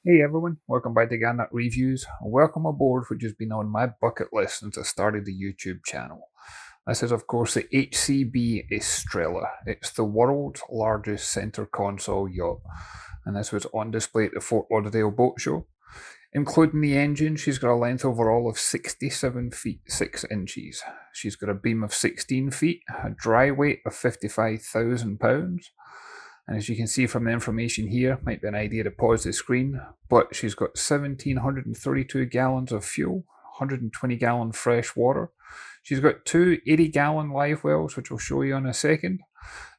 Hey everyone, welcome back to Garnock Reviews. Welcome aboard, which has been on my bucket list since I started the YouTube channel. This is of course the HCB Estrella. It's the world's largest center console yacht, and this was on display at the Fort Lauderdale Boat Show. Including the engine, she's got a length overall of 67 feet 6 inches. She's got a beam of 16 feet, a dry weight of 55,000 pounds, and as you can see from the information here, might be an idea to pause the screen, but she's got 1,732 gallons of fuel, 120 gallon fresh water. She's got two 80-gallon live wells, which I'll show you in a second.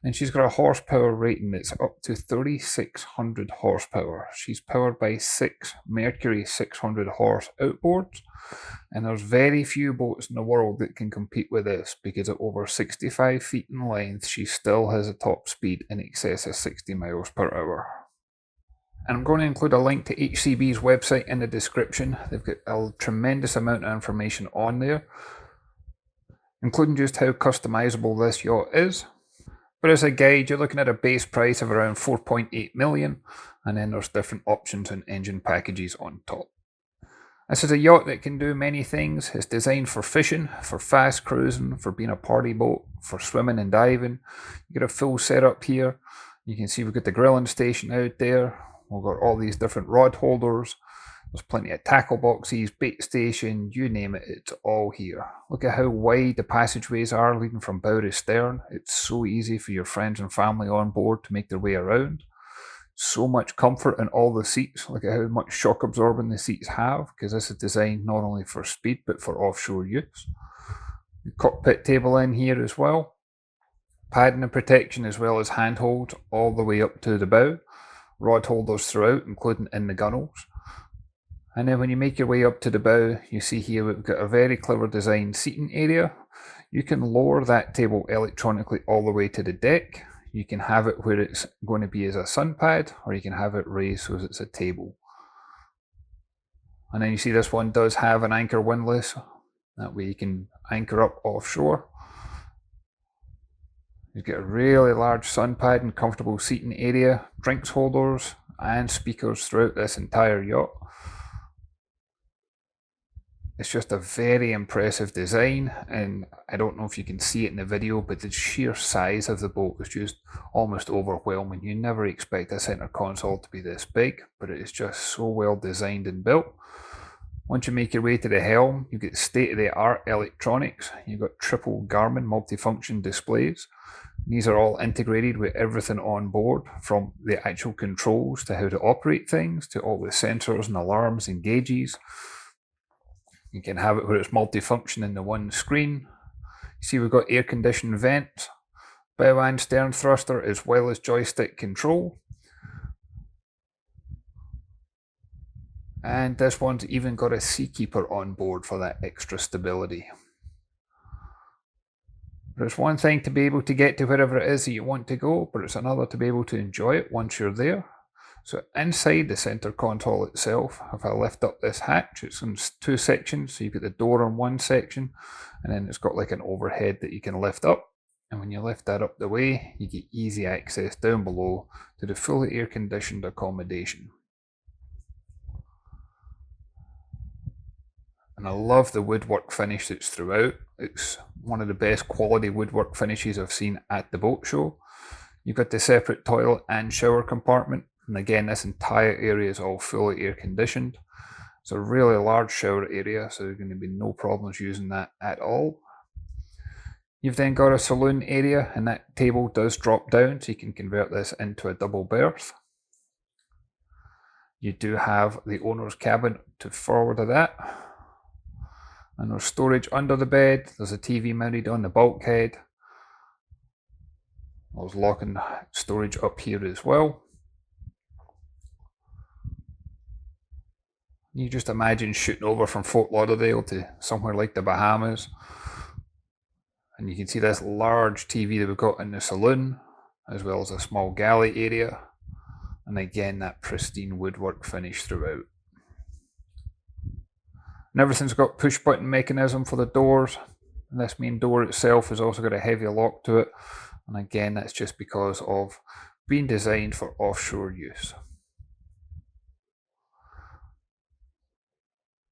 And she's got a horsepower rating that's up to 3,600 horsepower. She's powered by 6 Mercury 600 horse outboards, and there's very few boats in the world that can compete with this, because at over 65 feet in length, she still has a top speed in excess of 60 miles per hour. And I'm going to include a link to HCB's website in the description. They've got a tremendous amount of information on there, including just how customizable this yacht is. But as a guide, you're looking at a base price of around 4.8 million, and then there's different options and engine packages on top. This is a yacht that can do many things. It's designed for fishing, for fast cruising, for being a party boat, for swimming and diving. You get a full setup here. You can see we've got the grilling station out there. We've got all these different rod holders. There's plenty of tackle boxes, bait station, you name it, it's all here. Look at how wide the passageways are leading from bow to stern. It's so easy for your friends and family on board to make their way around. So much comfort in all the seats. Look at how much shock absorbing the seats have, because this is designed not only for speed but for offshore use. The cockpit table in here as well. Padding and protection as well as handholds all the way up to the bow. Rod holders throughout, including in the gunnels. And then when you make your way up to the bow, you see here we've got a very clever designed seating area. You can lower that table electronically all the way to the deck. You can have it where it's going to be as a sun pad, or you can have it raised so it's a table. And then you see this one does have an anchor windlass. That way you can anchor up offshore. You've got a really large sun pad and comfortable seating area, drinks holders and speakers throughout this entire yacht. It's just a very impressive design, and I don't know if you can see it in the video, but the sheer size of the boat is just almost overwhelming. You never expect a center console to be this big, but it is just so well designed and built. Once you make your way to the helm, you get state-of-the-art electronics. You've got triple Garmin multifunction displays. These are all integrated with everything on board, from the actual controls to how to operate things, to all the sensors and alarms and gauges. You can have it where it's multifunction in the one screen. You see we've got air conditioned vents, bow and stern thruster, as well as joystick control. And this one's even got a seakeeper on board for that extra stability. But it's one thing to be able to get to wherever it is that you want to go, but it's another to be able to enjoy it once you're there. So inside the center console itself, if I lift up this hatch, it's in two sections. So you've got the door on one section, and then it's got like an overhead that you can lift up. And when you lift that up the way, you get easy access down below to the fully air conditioned accommodation. And I love the woodwork finish that's throughout. It's one of the best quality woodwork finishes I've seen at the boat show. You've got the separate toilet and shower compartment. And again, this entire area is all fully air conditioned. It's a really large shower area, so there's going to be no problems using that at all. You've then got a saloon area, and that table does drop down, so you can convert this into a double berth. You do have the owner's cabin to forward of that. And there's storage under the bed. There's a TV mounted on the bulkhead. There's locking storage up here as well. You just imagine shooting over from Fort Lauderdale to somewhere like the Bahamas. And you can see this large TV that we've got in the saloon, as well as a small galley area. And again, that pristine woodwork finish throughout. And everything's got push button mechanism for the doors. And this main door itself has also got a heavy lock to it. And again, that's just because of being designed for offshore use.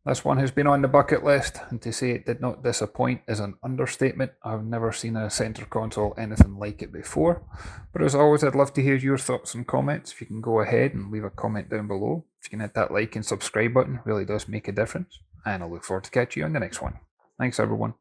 This one has been on the bucket list, and to say it did not disappoint is an understatement. I've never seen a center console anything like it before. But as always, I'd love to hear your thoughts and comments. If you can go ahead and leave a comment down below. If you can hit that like and subscribe button, it really does make a difference. And I look forward to catching you on the next one. Thanks everyone.